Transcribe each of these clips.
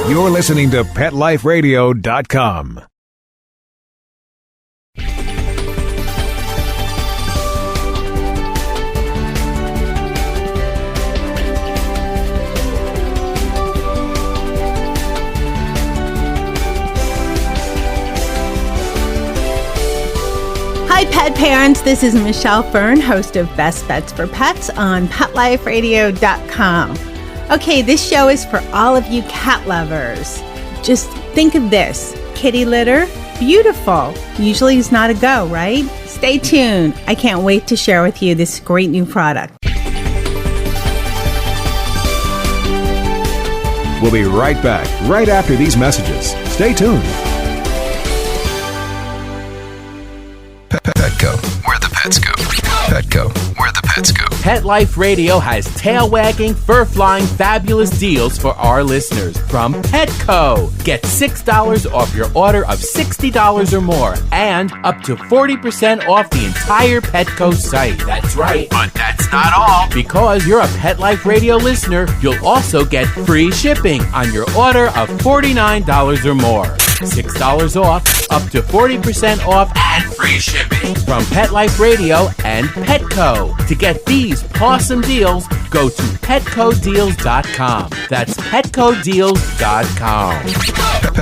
You're listening to PetLifeRadio.com. Hi, pet parents. This is Michelle Fern, host of Best Bets for Pets on PetLifeRadio.com. Okay, this show is for all of you cat lovers. Just think of this. Kitty litter, beautiful. Usually it's not a go, right? Stay tuned. I can't wait to share with you this great new product. We'll be right back, right after these messages. Stay tuned. Petco, where the pets go. Petco, where the pets go. Pet Life Radio has tail-wagging, fur-flying, fabulous deals for our listeners from Petco. Get $6 off your order of $60 or more and up to 40% off the entire Petco site. That's right, but that's not all. Because you're a Pet Life Radio listener, you'll also get free shipping on your order of $49 or more. $6 off, up to 40% off, and free shipping from Pet Life Radio and Petco. To get these awesome deals, go to PetcoDeals.com. That's PetcoDeals.com.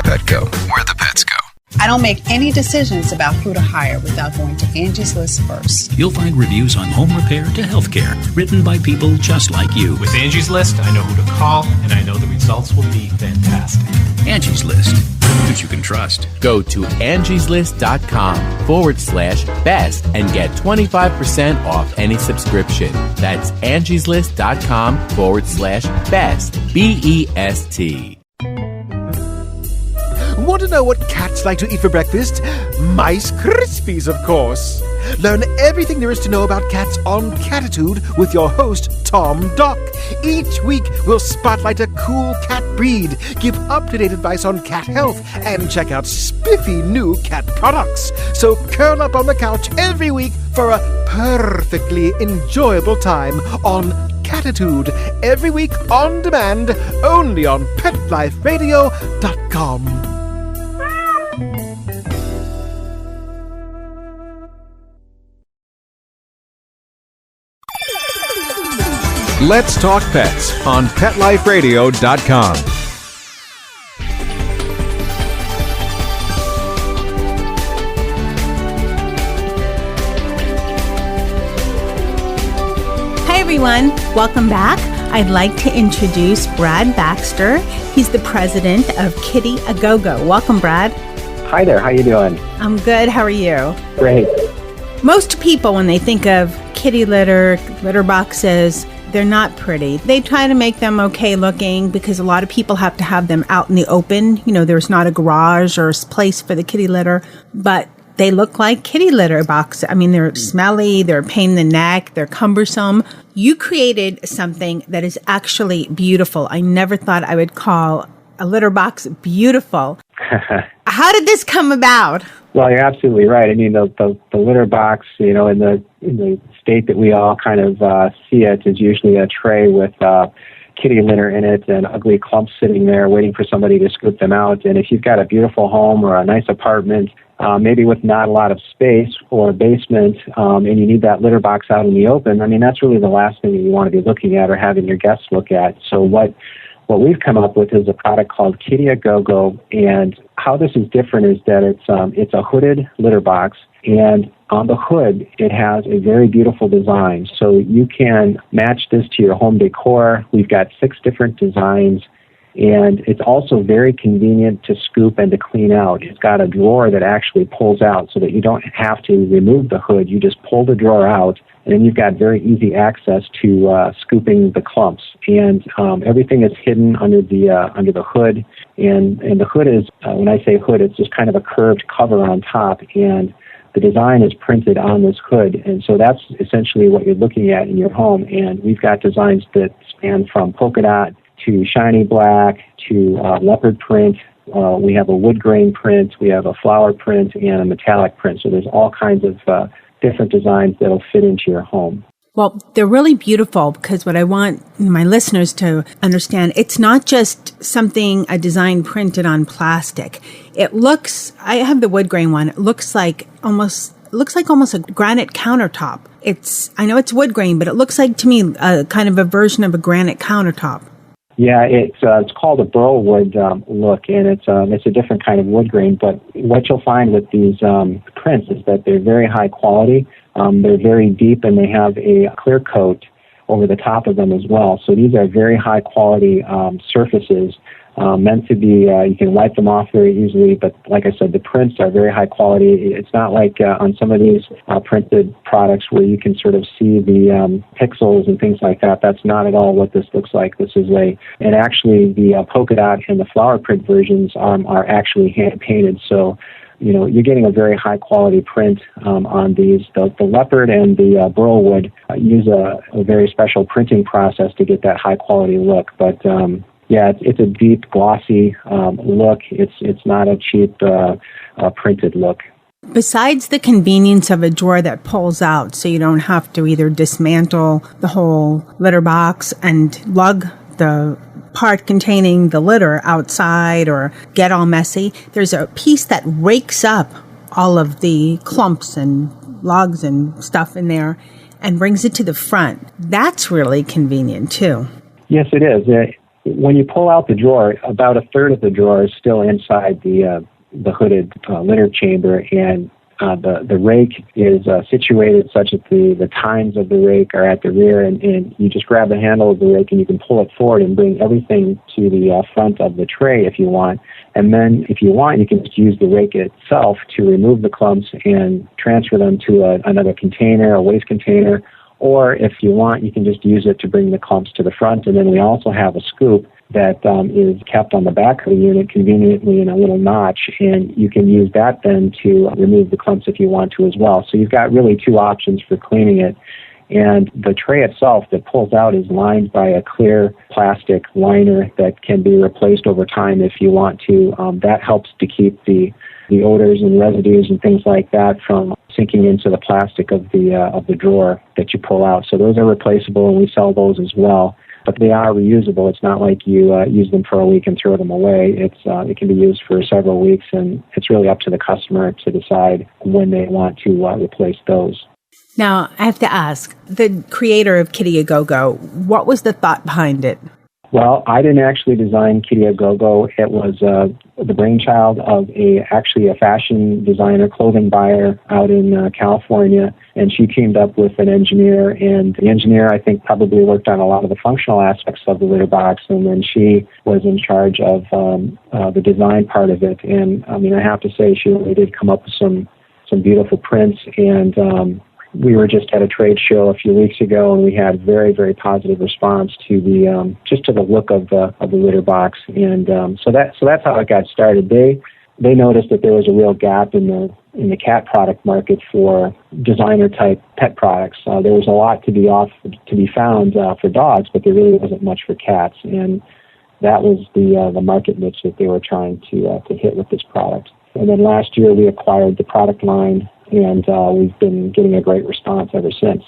Petco, where the pets go. I don't make any decisions about who to hire without going to Angie's List first. You'll find reviews on home repair to healthcare, written by people just like you. With Angie's List, I know who to call, and I know the results will be fantastic. Angie's List, who you can trust. Go to angieslist.com/best and get 25% off any subscription. That's angieslist.com/best. BEST. Want to know what cats like to eat for breakfast? Mice Krispies, of course. Learn everything there is to know about cats on Catitude with your host, Tom Dock. Each week, we'll spotlight a cool cat breed, give up-to-date advice on cat health, and check out spiffy new cat products. So curl up on the couch every week for a perfectly enjoyable time on Catitude. Every week on demand, only on PetLifeRadio.com. Let's Talk Pets on PetLifeRadio.com. Hi, everyone. Welcome back. I'd like to introduce Brad Baxter. He's the president of Kitty A GoGo. Welcome, Brad. Hi there. How you doing? I'm good. How are you? Great. Most people, when they think of kitty litter boxes, they're not pretty. They try to make them okay looking because a lot of people have to have them out in the open. You know, there's not a garage or a place for the kitty litter, but they look like kitty litter boxes. I mean, they're smelly, they're a pain in the neck, they're cumbersome. You created something that is actually beautiful. I never thought I would call a litter box beautiful. How did this come about? Well, you're absolutely right. I mean, the litter box, you know, in the state that we all kind of see it, is usually a tray with kitty litter in it and ugly clumps sitting there waiting for somebody to scoop them out. And if you've got a beautiful home or a nice apartment, maybe with not a lot of space or a basement, and you need that litter box out in the open, I mean, that's really the last thing that you want to be looking at or having your guests look at. So what we've come up with is a product called Kitty A GoGo, and how this is different is that it's a hooded litter box, and on the hood it has a very beautiful design. So you can match this to your home decor. We've got 6 different designs, and it's also very convenient to scoop and to clean out. It's got a drawer that actually pulls out so that you don't have to remove the hood. You just pull the drawer out, and then you've got very easy access to scooping the clumps. And everything is hidden under the hood. And the hood is, when I say hood, it's just kind of a curved cover on top, and the design is printed on this hood. And so that's essentially what you're looking at in your home. And we've got designs that span from polka dot to shiny black to leopard print. We have a wood grain print, we have a flower print, and a metallic print. So there's all kinds of different designs that'll fit into your home. Well, they're really beautiful because what I want my listeners to understand, it's not just something, a design printed on plastic. It looks, I have the wood grain one. It looks like almost a granite countertop. I know it's wood grain, but it looks like to me a kind of a version of a granite countertop. Yeah, it's called a burlwood look, and it's a different kind of wood grain. But what you'll find with these prints is that they're very high quality. They're very deep, and they have a clear coat over the top of them as well. So these are very high quality surfaces meant to be, you can wipe them off very easily, but like I said, the prints are very high quality. It's not like on some of these printed products where you can sort of see the pixels and things like that. That's not at all what this looks like. This is and actually the polka dot and the flower print versions are actually hand painted. So, you're getting a very high quality print on these. The leopard and the burlwood use a very special printing process to get that high quality look. But yeah, it's a deep, glossy look. It's not a cheap printed look. Besides the convenience of a drawer that pulls out so you don't have to either dismantle the whole litter box and lug the part containing the litter outside or get all messy, there's a piece that rakes up all of the clumps and logs and stuff in there and brings it to the front. That's really convenient too. Yes, it is. When you pull out the drawer, about a third of the drawer is still inside the hooded litter chamber, and the rake is situated such that the tines of the rake are at the rear, and you just grab the handle of the rake and you can pull it forward and bring everything to the front of the tray if you want. And then if you want, you can just use the rake itself to remove the clumps and transfer them to another container, a waste container. Or if you want, you can just use it to bring the clumps to the front. And then we also have a scoop that is kept on the back of the unit conveniently in a little notch, and you can use that then to remove the clumps if you want to as well. So you've got really two options for cleaning it. And the tray itself that pulls out is lined by a clear plastic liner that can be replaced over time if you want to. That helps to keep the odors and residues and things like that from sinking into the plastic of the drawer that you pull out. So those are replaceable, and we sell those as well. But they are reusable. It's not like you use them for a week and throw them away. It can be used for several weeks, and it's really up to the customer to decide when they want to replace those. Now, I have to ask, the creator of Kitty A GoGo, what was the thought behind it? Well, I didn't actually design Kitty A GoGo. It was the brainchild of a fashion designer, clothing buyer out in California, and she teamed up with an engineer, and the engineer, I think, probably worked on a lot of the functional aspects of the litter box, and then she was in charge of the design part of it. And I mean, I have to say, she really did come up with some beautiful prints, and we were just at a trade show a few weeks ago, and we had very, very positive response to the just to the look of the litter box, and so that's how it got started. They noticed that there was a real gap in the cat product market for designer type pet products. There was a lot to be found for dogs, but there really wasn't much for cats, and that was the market niche that they were trying to hit with this product. And then last year we acquired the product line, and we've been getting a great response ever since.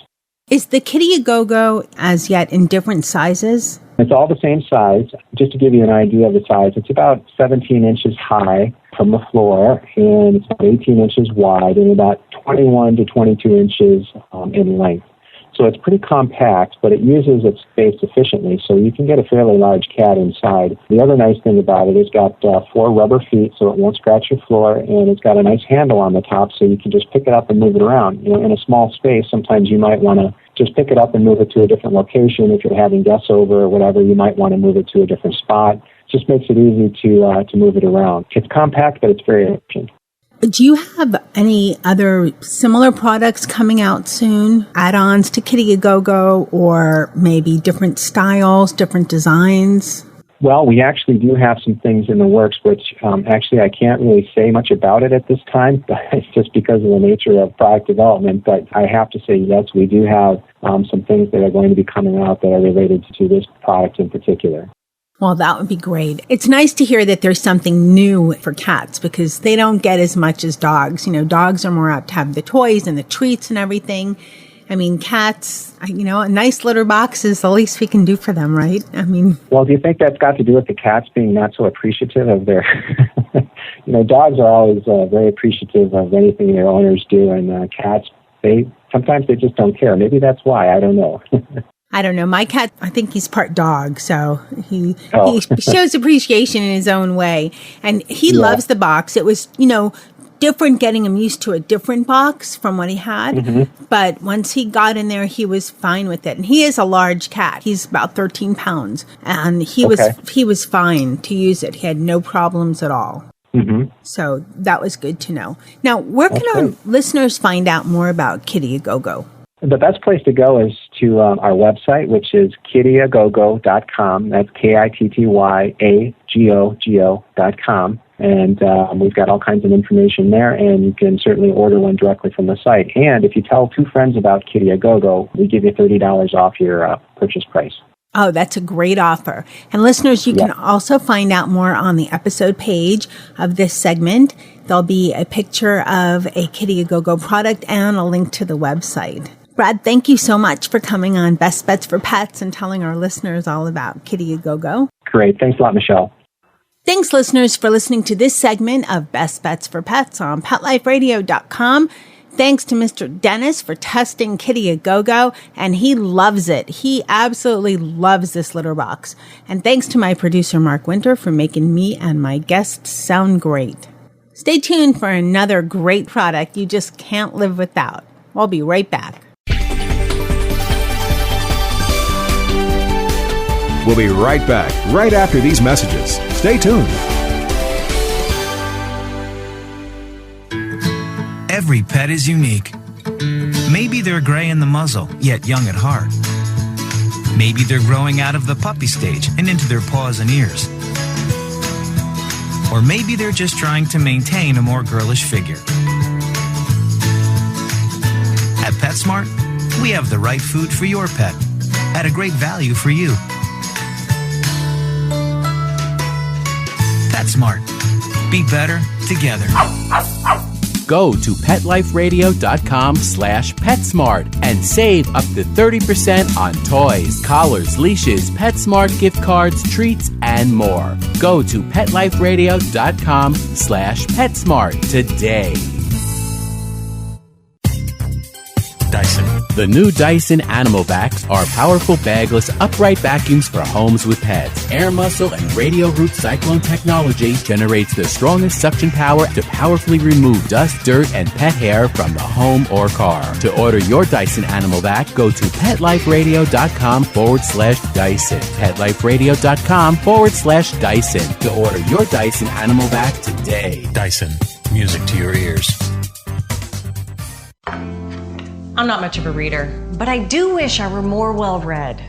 Is the Kitty A GoGo as yet in different sizes? It's all the same size. Just to give you an idea of the size, it's about 17 inches high from the floor, and it's about 18 inches wide, and about 21 to 22 inches in length. So it's pretty compact, but it uses its space efficiently, so you can get a fairly large cat inside. The other nice thing about it, it's got 4 rubber feet, so it won't scratch your floor, and it's got a nice handle on the top, so you can just pick it up and move it around. In a small space, sometimes you might want to just pick it up and move it to a different location. If you're having guests over or whatever, you might want to move it to a different spot. It just makes it easy to move it around. It's compact, but it's very efficient. Do you have any other similar products coming out soon? Add-ons to Kitty A GoGo, or maybe different styles, different designs? Well, we actually do have some things in the works, which actually I can't really say much about it at this time. It's just because of the nature of product development. But I have to say, yes, we do have some things that are going to be coming out that are related to this product in particular. Well, that would be great. It's nice to hear that there's something new for cats because they don't get as much as dogs. Dogs are more apt to have the toys and the treats and everything. I mean, cats, a nice litter box is the least we can do for them, right? I mean, well, do you think that's got to do with the cats being not so appreciative of their, dogs are always very appreciative of anything their owners do, and cats, sometimes they just don't care. Maybe that's why. I don't know. I don't know. My cat, I think he's part dog, so he shows appreciation in his own way. And he loves the box. It was, different getting him used to a different box from what he had. Mm-hmm. But once he got in there, he was fine with it. And he is a large cat. He's about 13 pounds. And he was fine to use it. He had no problems at all. Mm-hmm. So that was good to know. Now, where can our listeners find out more about Kitty A GoGo? The best place to go is to our website, which is kittyagogo.com. That's KITTYAGOGO.com. And we've got all kinds of information there, and you can certainly order one directly from the site. And if you tell 2 friends about Kitty A GoGo, we give you $30 off your purchase price. Oh, that's a great offer. And listeners, you can also find out more on the episode page of this segment. There'll be a picture of a Kitty A GoGo product and a link to the website. Brad, thank you so much for coming on Best Bets for Pets and telling our listeners all about Kitty A GoGo. Great. Thanks a lot, Michelle. Thanks, listeners, for listening to this segment of Best Bets for Pets on PetLifeRadio.com. Thanks to Mr. Dennis for testing Kitty A GoGo, and he loves it. He absolutely loves this litter box. And thanks to my producer, Mark Winter, for making me and my guests sound great. Stay tuned for another great product you just can't live without. We'll be right back. We'll be right back, right after these messages. Stay tuned. Every pet is unique. Maybe they're gray in the muzzle, yet young at heart. Maybe they're growing out of the puppy stage and into their paws and ears. Or maybe they're just trying to maintain a more girlish figure. At PetSmart, we have the right food for your pet at a great value for you. PetSmart. Be better together. Go to PetLifeRadio.com/PetSmart and save up to 30% on toys, collars, leashes, PetSmart gift cards, treats, and more. Go to PetLifeRadio.com/PetSmart today. Dyson. The new Dyson Animal Vacs are powerful bagless upright vacuums for homes with pets. Air muscle and radio root cyclone technology generates the strongest suction power to powerfully remove dust, dirt, and pet hair from the home or car. To order your Dyson Animal Vac, go to PetLifeRadio.com/Dyson. PetLifeRadio.com/Dyson to order your Dyson Animal Vac today. Dyson. Music to your ears. I'm not much of a reader, but I do wish I were more well-read.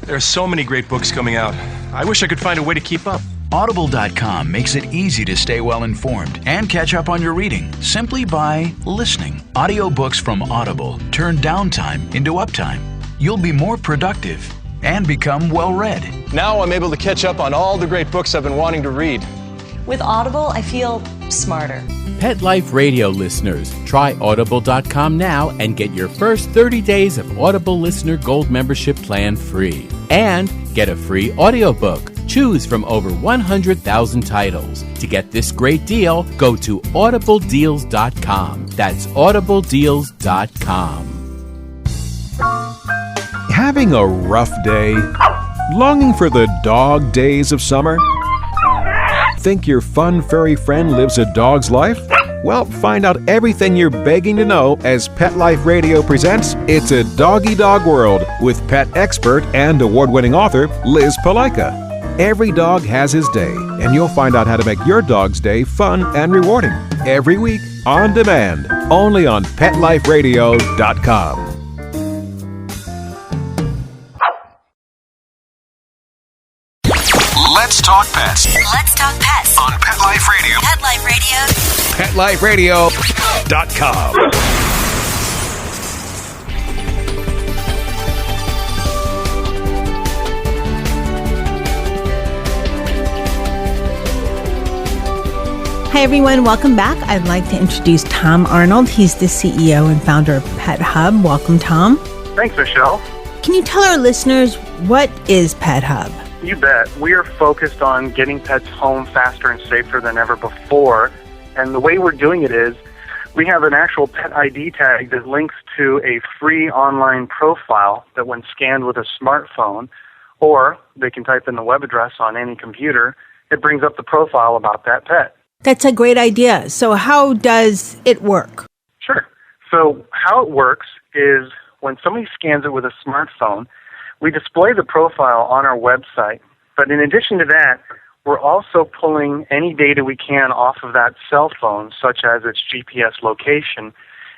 There are so many great books coming out. I wish I could find a way to keep up. Audible.com makes it easy to stay well-informed and catch up on your reading simply by listening. Audiobooks from Audible turn downtime into uptime. You'll be more productive and become well-read. Now I'm able to catch up on all the great books I've been wanting to read. With Audible, I feel smarter. Pet Life Radio listeners, try Audible.com now and get your first 30 days of Audible Listener Gold membership plan free. And get a free audiobook. Choose from over 100,000 titles. To get this great deal, go to audibledeals.com. That's audibledeals.com. Having a rough day? Longing for the dog days of summer? Think your fun furry friend lives a dog's life? Well, find out everything you're begging to know as Pet Life Radio presents It's a Doggy Dog World with pet expert and award-winning author Liz Palaika. Every dog has his day, and you'll find out how to make your dog's day fun and rewarding. Every week, on demand, only on PetLifeRadio.com. Let's talk pets. Let's talk pets On Pet Life Radio. Pet Life Radio. PetLifeRadio.com. Hi, everyone. Welcome back. I'd like to introduce Tom Arnold. He's the CEO and founder of PetHub. Welcome, Tom. Thanks, Michelle. Can you tell our listeners what is PetHub? You bet. We are focused on getting pets home faster and safer than ever before. And the way we're doing it is we have an actual pet ID tag that links to a free online profile that when scanned with a smartphone, or they can type in the web address on any computer, it brings up the profile about that pet. That's a great idea. So how does it work? Sure. So how it works is when somebody scans it with a smartphone, we display the profile on our website. But in addition to that, we're also pulling any data we can off of that cell phone, such as its GPS location,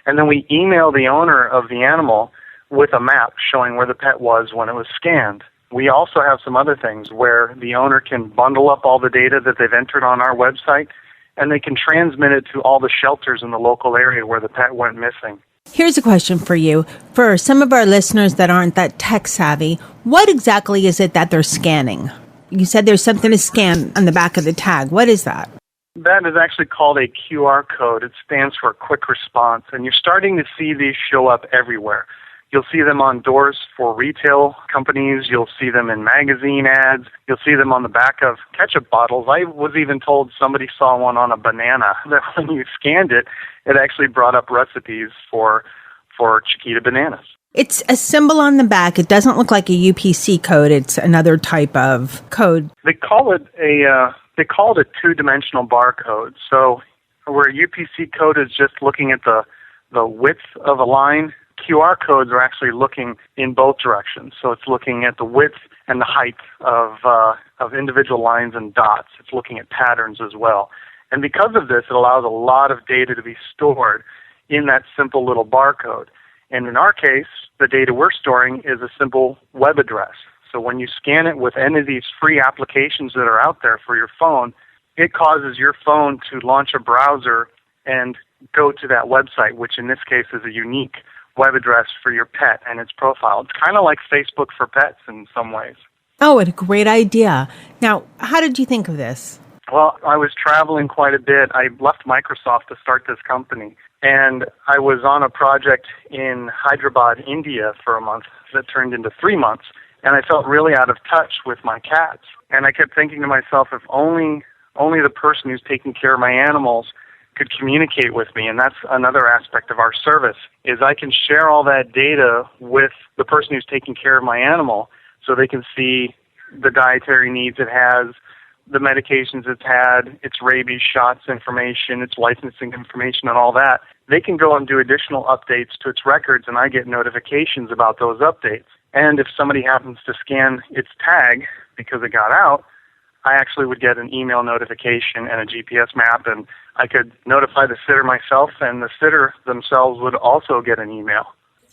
and then we email the owner of the animal with a map showing where the pet was when it was scanned. We also have some other things where the owner can bundle up all the data that they've entered on our website, and they can transmit it to all the shelters in the local area where the pet went missing. Here's a question for you. For some of our listeners that aren't that tech savvy, what exactly is it that they're scanning? You said there's something to scan on the back of the tag. What is that? That is actually called a QR code. It stands for quick response, and you're starting to see these show up everywhere. You'll see them on doors for retail companies. You'll see them in magazine ads. You'll see them on the back of ketchup bottles. I was even told somebody saw one on a banana that when you scanned it, it actually brought up recipes for Chiquita bananas. It's a symbol on the back. It doesn't look like a UPC code. It's another type of code. They call it a two-dimensional barcode. So where a UPC code is just looking at the width of a line, QR codes are actually looking in both directions. So it's looking at the width and the height of individual lines and dots. It's looking at patterns as well. And because of this, it allows a lot of data to be stored in that simple little barcode. And in our case, the data we're storing is a simple web address. So when you scan it with any of these free applications that are out there for your phone, it causes your phone to launch a browser and go to that website, which in this case is a unique web address for your pet and its profile. It's kind of like Facebook for pets in some ways. Oh, what a great idea. Now, how did you think of this? Well, I was traveling quite a bit. I left Microsoft to start this company, and I was on a project in Hyderabad, India for a month that turned into 3 months, and I felt really out of touch with my cats. And I kept thinking to myself, if only the person who's taking care of my animals could communicate with me. And that's another aspect of our service, is I can share all that data with the person who's taking care of my animal so they can see the dietary needs it has, the medications it's had, its rabies shots information, its licensing information, and all that. They can go and do additional updates to its records, and I get notifications about those updates. And if somebody happens to scan its tag because it got out, I actually would get an email notification and a GPS map, and I could notify the sitter myself, and the sitter themselves would also get an email.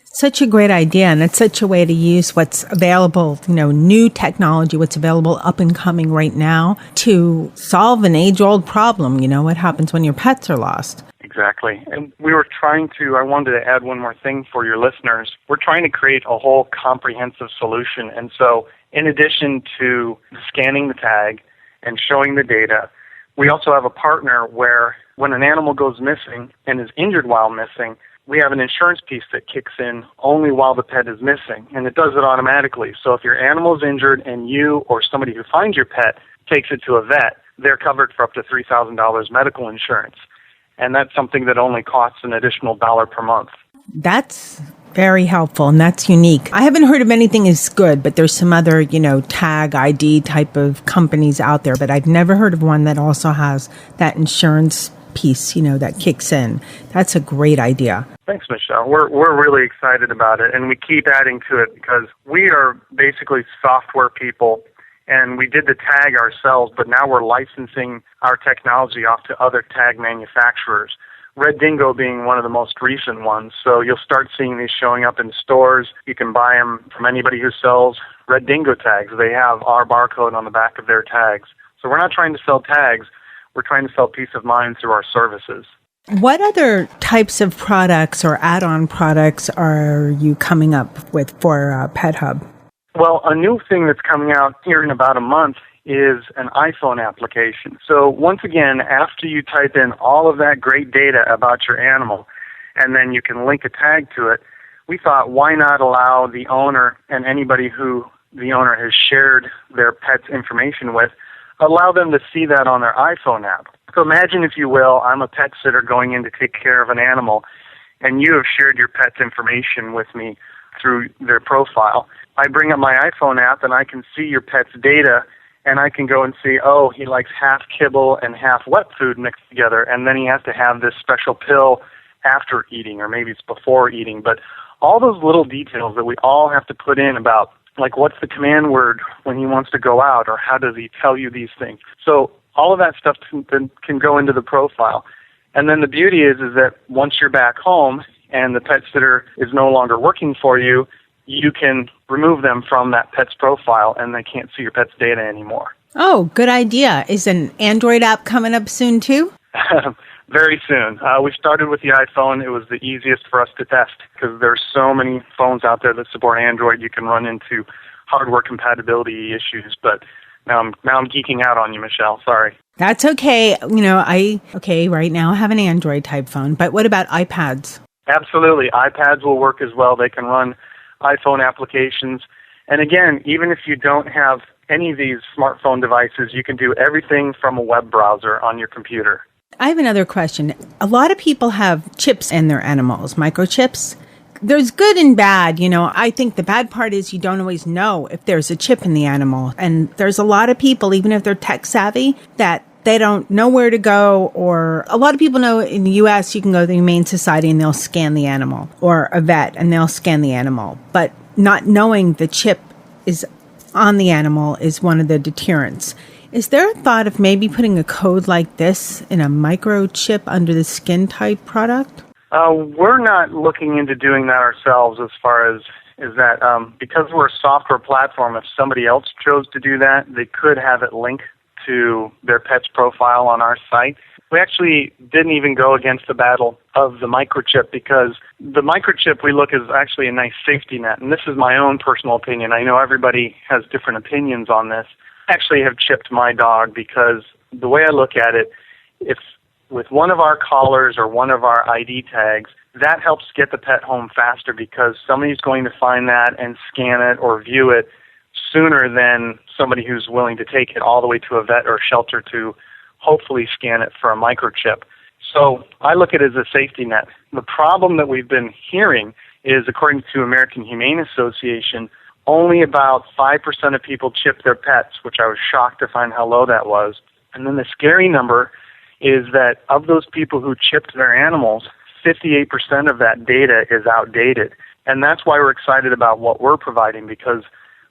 Such a great idea, and it's such a way to use what's available, new technology, what's available up and coming right now to solve an age-old problem. What happens when your pets are lost. Exactly. And I wanted to add one more thing for your listeners. We're trying to create a whole comprehensive solution. And so in addition to scanning the tag and showing the data, we also have a partner where when an animal goes missing and is injured while missing, we have an insurance piece that kicks in only while the pet is missing, and it does it automatically. So if your animal is injured and you or somebody who finds your pet takes it to a vet, they're covered for up to $3,000 medical insurance. And that's something that only costs an additional $1 per month. That's very helpful, and that's unique. I haven't heard of anything as good, but there's some other, tag ID type of companies out there, but I've never heard of one that also has that insurance piece, that kicks in. That's a great idea. Thanks, Michelle. We're really excited about it, and we keep adding to it because we are basically software people, and we did the tag ourselves, but now we're licensing our technology off to other tag manufacturers. Red Dingo being one of the most recent ones. So you'll start seeing these showing up in stores. You can buy them from anybody who sells Red Dingo tags. They have our barcode on the back of their tags. So we're not trying to sell tags. We're trying to sell peace of mind through our services. What other types of products or add-on products are you coming up with for PetHub? Well, a new thing that's coming out here in about a month is an iPhone application. So once again, after you type in all of that great data about your animal, and then you can link a tag to it, we thought, why not allow the owner and anybody who the owner has shared their pet's information with, allow them to see that on their iPhone app. So imagine, if you will, I'm a pet sitter going in to take care of an animal, and you have shared your pet's information with me through their profile. I bring up my iPhone app, and I can see your pet's data, and I can go and see, oh, he likes half kibble and half wet food mixed together, and then he has to have this special pill after eating, or maybe it's before eating. But all those little details that we all have to put in about, like, what's the command word when he wants to go out, or how does he tell you these things? So all of that stuff can go into the profile. And then the beauty is that once you're back home and the pet sitter is no longer working for you, you can remove them from that pet's profile, and they can't see your pet's data anymore. Oh, good idea. Is an Android app coming up soon, too? Very soon. We started with the iPhone. It was the easiest for us to test because there's so many phones out there that support Android. You can run into hardware compatibility issues, but now I'm geeking out on you, Michelle. Sorry. That's okay. You know, right now I have an Android type phone, but what about iPads? Absolutely. iPads will work as well. They can run iPhone applications. And again, even if you don't have any of these smartphone devices, you can do everything from a web browser on your computer. I have another question. A lot of people have chips in their animals, microchips. There's good and bad. You know, I think the bad part is you don't always know if there's a chip in the animal. And there's a lot of people, even if they're tech savvy, that they don't know where to go. Or a lot of people know in the U.S. you can go to the Humane Society and they'll scan the animal, or a vet and they'll scan the animal. But not knowing the chip is on the animal is one of the deterrents. Is there a thought of maybe putting a code like this in a microchip under the skin type product? We're not looking into doing that ourselves as far as that. Because we're a software platform, if somebody else chose to do that, they could have it linked to their pet's profile on our site. We actually didn't even go against the battle of the microchip, because the microchip we look is actually a nice safety net. And this is my own personal opinion. I know everybody has different opinions on this. I actually have chipped my dog because the way I look at it, if with one of our collars or one of our ID tags, that helps get the pet home faster, because somebody's going to find that and scan it or view it sooner than somebody who's willing to take it all the way to a vet or shelter to hopefully scan it for a microchip. So I look at it as a safety net. The problem that we've been hearing is, according to American Humane Association, only about 5% of people chip their pets, which I was shocked to find how low that was. And then the scary number is that of those people who chipped their animals, 58% of that data is outdated. And that's why we're excited about what we're providing, because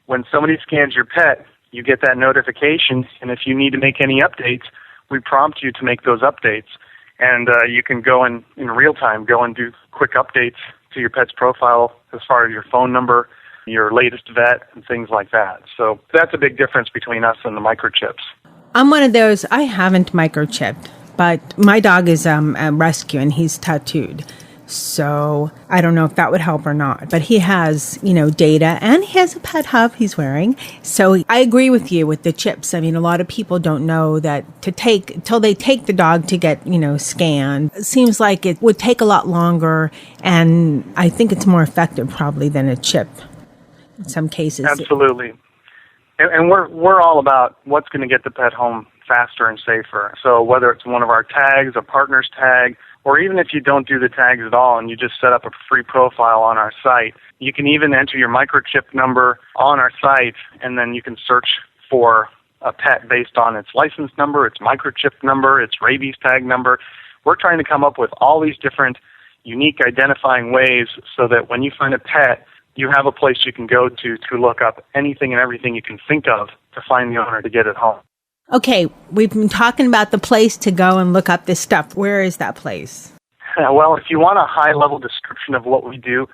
when somebody scans your pet, you get that notification, and if you need to make any updates, we prompt you to make those updates. And you can go in real time, go and do quick updates to your pet's profile as far as your phone number, your latest vet, and things like that. So that's a big difference between us and the microchips. I'm one of those, I haven't microchipped, but my dog is a rescue and he's tattooed. So I don't know if that would help or not, but he has, data, and he has a PetHub he's wearing. So I agree with you with the chips. I mean, a lot of people don't know that till they take the dog to get, scanned. It seems like it would take a lot longer, and I think it's more effective probably than a chip in some cases. Absolutely. And we're all about what's going to get the pet home faster and safer. So whether it's one of our tags, a partner's tag, or even if you don't do the tags at all and you just set up a free profile on our site, you can even enter your microchip number on our site, and then you can search for a pet based on its license number, its microchip number, its rabies tag number. We're trying to come up with all these different unique identifying ways so that when you find a pet, you have a place you can go to look up anything and everything you can think of to find the owner to get it home. Okay, we've been talking about the place to go and look up this stuff. Where is that place? Well, if you want a high-level description of what we do,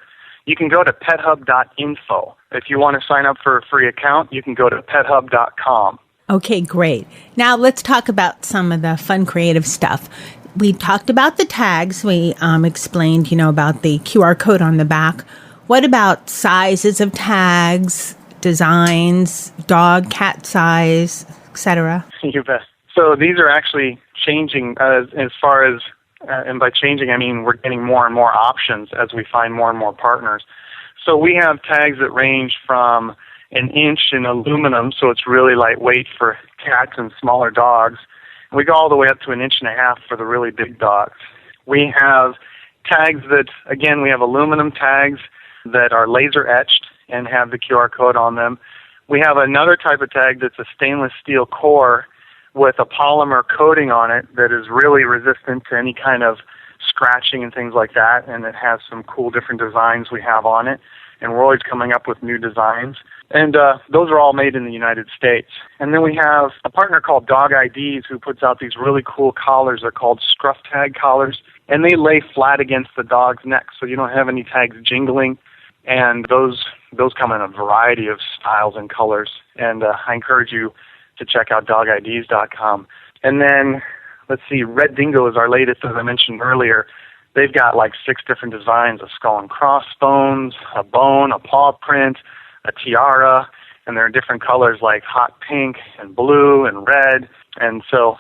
you can go to pethub.info. If you want to sign up for a free account, you can go to pethub.com. Okay, great. Now let's talk about some of the fun, creative stuff. We talked about the tags. We explained, about the QR code on the back. What about sizes of tags, designs, dog, cat size? etc.? You bet. So these are actually changing as far as, and by changing I mean we're getting more and more options as we find more and more partners. So we have tags that range from an inch in aluminum, so it's really lightweight for cats and smaller dogs. And we go all the way up to 1.5 inches for the really big dogs. We have tags that, again, we have aluminum tags that are laser etched and have the QR code on them. We have another type of tag that's a stainless steel core with a polymer coating on it that is really resistant to any kind of scratching and things like that, and it has some cool different designs we have on it, and we're always coming up with new designs. And those are all made in the United States. And then we have a partner called Dog IDs who puts out these really cool collars. They're called scruff tag collars, and they lay flat against the dog's neck, so you don't have any tags jingling. And those come in a variety of styles and colors. And I encourage you to check out dogids.com. And then, let's see, Red Dingo is our latest, as I mentioned earlier. They've got like 6 different designs, a skull and crossbones, a bone, a paw print, a tiara, and they're in different colors like hot pink and blue and red. And so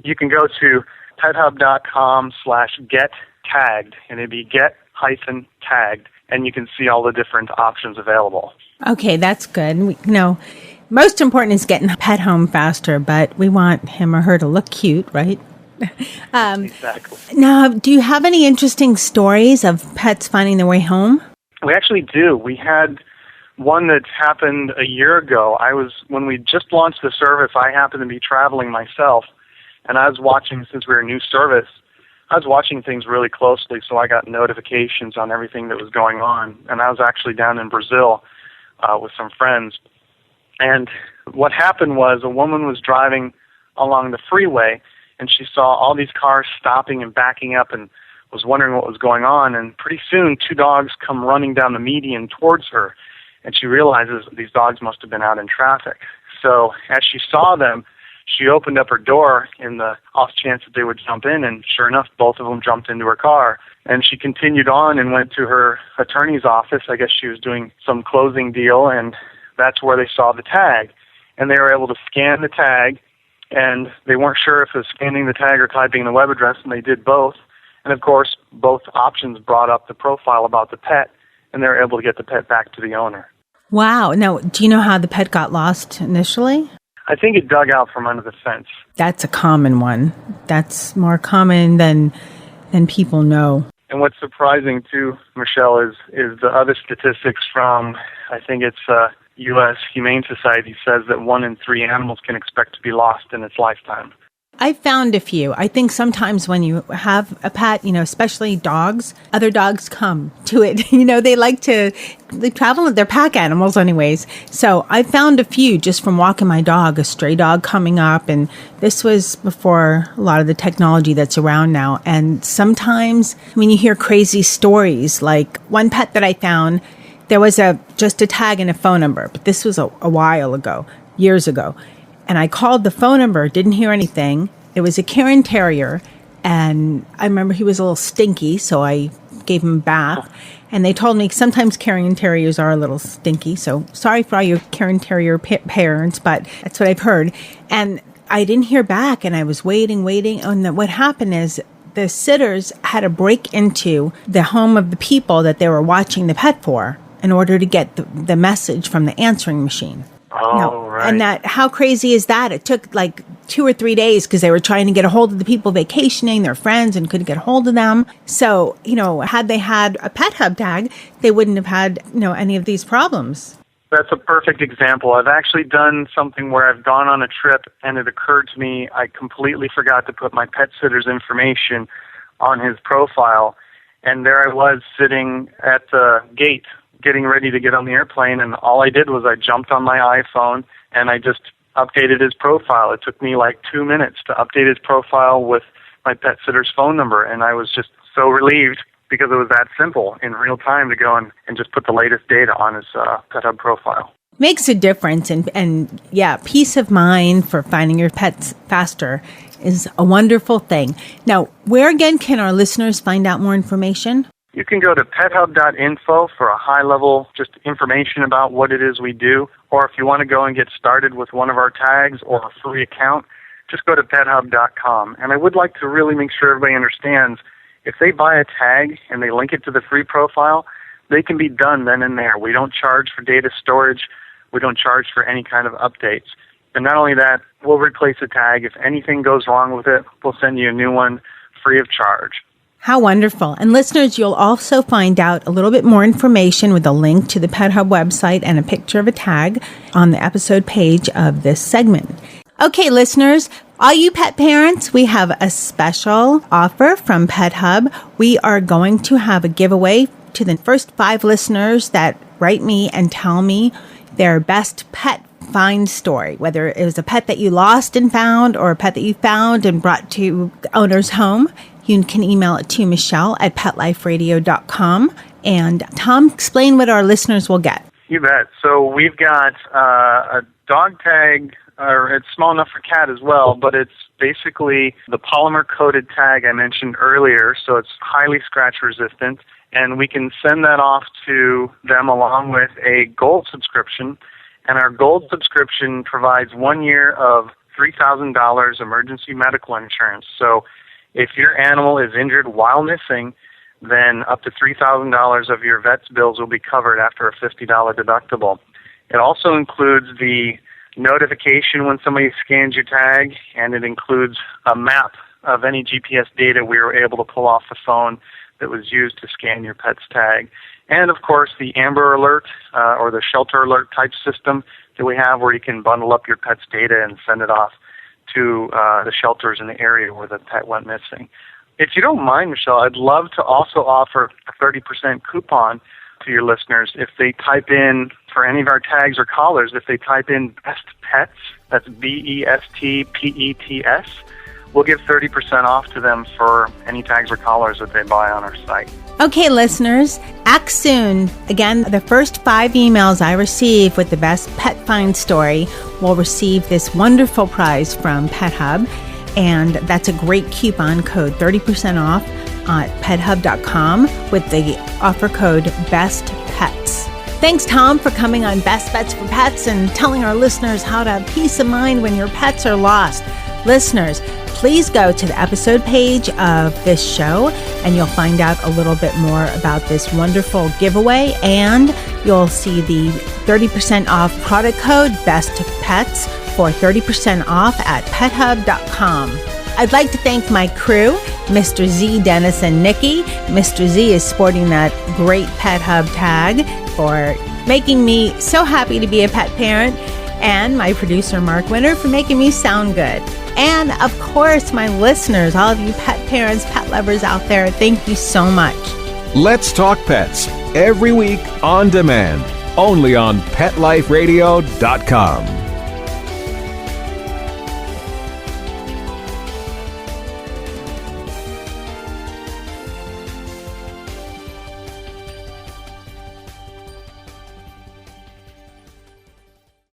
you can go to PetHub.com/get-tagged, and it'd be get-tagged, and you can see all the different options available. Okay, that's good. Most important is getting a pet home faster, but we want him or her to look cute, right? Exactly. Now, do you have any interesting stories of pets finding their way home? We actually do. We had one that happened a year ago. When we just launched the service, I happened to be traveling myself, and I was watching, since we're a new service, I was watching things really closely, so I got notifications on everything that was going on. And I was actually down in Brazil with some friends. And what happened was a woman was driving along the freeway, and she saw all these cars stopping and backing up and was wondering what was going on. And pretty soon, 2 dogs come running down the median towards her, and she realizes these dogs must have been out in traffic. So as she saw them, she opened up her door in the off chance that they would jump in, and sure enough, both of them jumped into her car. And she continued on and went to her attorney's office. I guess she was doing some closing deal, and that's where they saw the tag. And they were able to scan the tag, and they weren't sure if it was scanning the tag or typing the web address, and they did both. And of course, both options brought up the profile about the pet, and they were able to get the pet back to the owner. Wow. Now, do you know how the pet got lost initially? I think it dug out from under the fence. That's a common one. That's more common than people know. And what's surprising too, Michelle, is the other statistics from, I think it's U.S. Humane Society says that 1 in 3 animals can expect to be lost in its lifetime. I've found a few. I think sometimes when you have a pet, especially dogs, other dogs come to it. They travel with their pack animals anyways. So I found a few just from walking my dog, a stray dog coming up. And this was before a lot of the technology that's around now. And sometimes when you hear crazy stories, like one pet that I found, there was just a tag and a phone number. But this was a while ago, years ago. And I called the phone number, didn't hear anything. It was a Cairn Terrier, and I remember he was a little stinky, so I gave him a bath. And they told me sometimes Cairn Terriers are a little stinky, so sorry for all your Cairn Terrier parents, but that's what I've heard. And I didn't hear back, and I was waiting. And what happened is the sitters had to break into the home of the people that they were watching the pet for in order to get the message from the answering machine. Oh, right. And how crazy is that? It took like 2 or 3 days because they were trying to get a hold of the people vacationing, their friends, and couldn't get a hold of them. So, had they had a PetHub tag, they wouldn't have had, any of these problems. That's a perfect example. I've actually done something where I've gone on a trip and it occurred to me I completely forgot to put my pet sitter's information on his profile. And there I was sitting at the gate getting ready to get on the airplane, and all I did was I jumped on my iPhone and I just updated his profile. It took me like 2 minutes to update his profile with my pet sitter's phone number, and I was just so relieved because it was that simple in real time to go and just put the latest data on his PetHub profile. Makes a difference, and yeah, peace of mind for finding your pets faster is a wonderful thing. Now, where again can our listeners find out more information? You can go to PetHub.info for a high-level just information about what it is we do, or if you want to go and get started with one of our tags or a free account, just go to PetHub.com. And I would like to really make sure everybody understands, if they buy a tag and they link it to the free profile, they can be done then and there. We don't charge for data storage. We don't charge for any kind of updates. And not only that, we'll replace the tag. If anything goes wrong with it, we'll send you a new one free of charge. How wonderful. And listeners, you'll also find out a little bit more information with a link to the PetHub website and a picture of a tag on the episode page of this segment. Okay, listeners, all you pet parents, we have a special offer from PetHub. We are going to have a giveaway to the first 5 listeners that write me and tell me their best pet find story, whether it was a pet that you lost and found or a pet that you found and brought to the owner's home. You can email it to Michelle at PetLifeRadio.com. And Tom, explain what our listeners will get. You bet. So we've got a dog tag, or it's small enough for cat as well, but it's basically the polymer-coated tag I mentioned earlier, so it's highly scratch-resistant, and we can send that off to them along with a gold subscription, and our gold subscription provides 1 year of $3,000 emergency medical insurance. So if your animal is injured while missing, then up to $3,000 of your vet's bills will be covered after a $50 deductible. It also includes the notification when somebody scans your tag, and it includes a map of any GPS data we were able to pull off the phone that was used to scan your pet's tag. And, of course, the Amber Alert or the Shelter Alert type system that we have, where you can bundle up your pet's data and send it off to the shelters in the area where the pet went missing. If you don't mind, Michelle, I'd love to also offer a 30% coupon to your listeners if they type in, for any of our tags or collars, if they type in Best Pets, that's BESTPETS, we'll give 30% off to them for any tags or collars that they buy on our site. Okay, listeners, act soon. Again, the first 5 emails I receive with the best pet find story will receive this wonderful prize from PetHub, and that's a great coupon code, 30% off at PetHub.com with the offer code BESTPETS. Thanks, Tom, for coming on Best Bets for Pets and telling our listeners how to have peace of mind when your pets are lost. Listeners, please go to the episode page of this show and you'll find out a little bit more about this wonderful giveaway, and you'll see the 30% off product code BESTPETS for 30% off at PetHub.com. I'd like to thank my crew, Mr. Z, Dennis, and Nikki. Mr. Z is sporting that great PetHub tag for making me so happy to be a pet parent, and my producer, Mark Winter, for making me sound good. And, of course, my listeners, all of you pet parents, pet lovers out there, thank you so much. Let's Talk Pets, every week on demand, only on PetLifeRadio.com.